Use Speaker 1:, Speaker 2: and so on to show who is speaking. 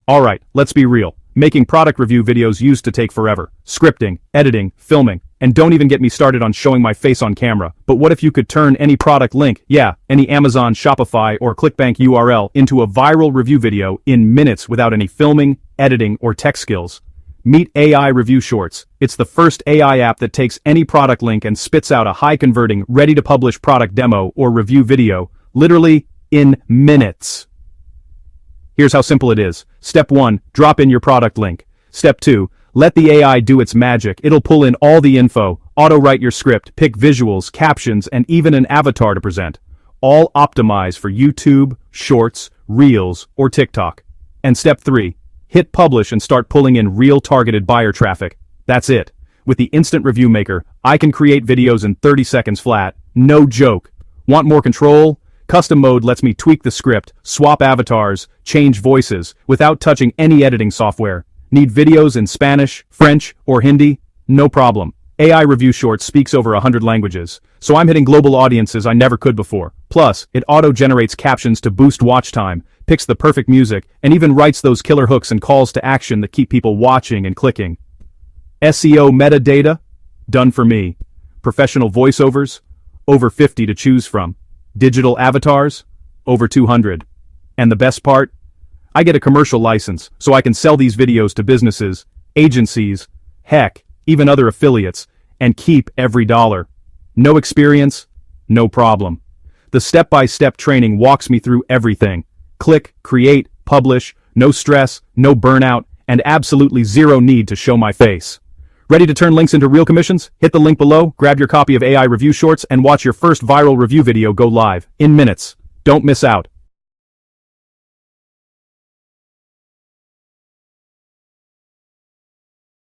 Speaker 1: Alright, let's be real. Making product review videos used to take forever. Scripting, editing, filming, and don't even get me started on showing my face on camera. But what if you could turn any product link, any Amazon, Shopify, or ClickBank URL into a viral review video in minutes without any filming, editing, or tech skills? Meet AI ReviewShorts. It's the first AI app that takes any product link and spits out a high-converting, ready-to-publish product demo or review video, literally in minutes. Here's how simple it is. Step 1, drop in your product link. Step 2, let the AI do its magic. It'll pull in all the info, auto-write your script, pick visuals, captions, and even an avatar to present. All optimized for YouTube, Shorts, Reels, or TikTok. And step 3, hit publish and start pulling in real targeted buyer traffic. That's it. With the Instant Review Maker, I can create videos in 30 seconds flat. No joke. Want more control? Custom mode lets me tweak the script, swap avatars, change voices, without touching any editing software. Need videos in Spanish, French, or Hindi? No problem. AI ReviewShorts speaks over 100 languages, so I'm hitting global audiences I never could before. Plus, it auto-generates captions to boost watch time, picks the perfect music, and even writes those killer hooks and calls to action that keep people watching and clicking. SEO metadata? Done for me. Professional voiceovers? Over 50 to choose from. Digital avatars? Over 200. And the best part? I get a commercial license, so I can sell these videos to businesses, agencies, heck, even other affiliates, and keep every dollar. No experience? No problem. The step-by-step training walks me through everything. Click, create, publish, no stress, no burnout, and absolutely zero need to show my face. Ready to turn links into real commissions? Hit the link below, grab your copy of AI ReviewShorts, and watch your first viral review video go live in minutes. Don't miss out.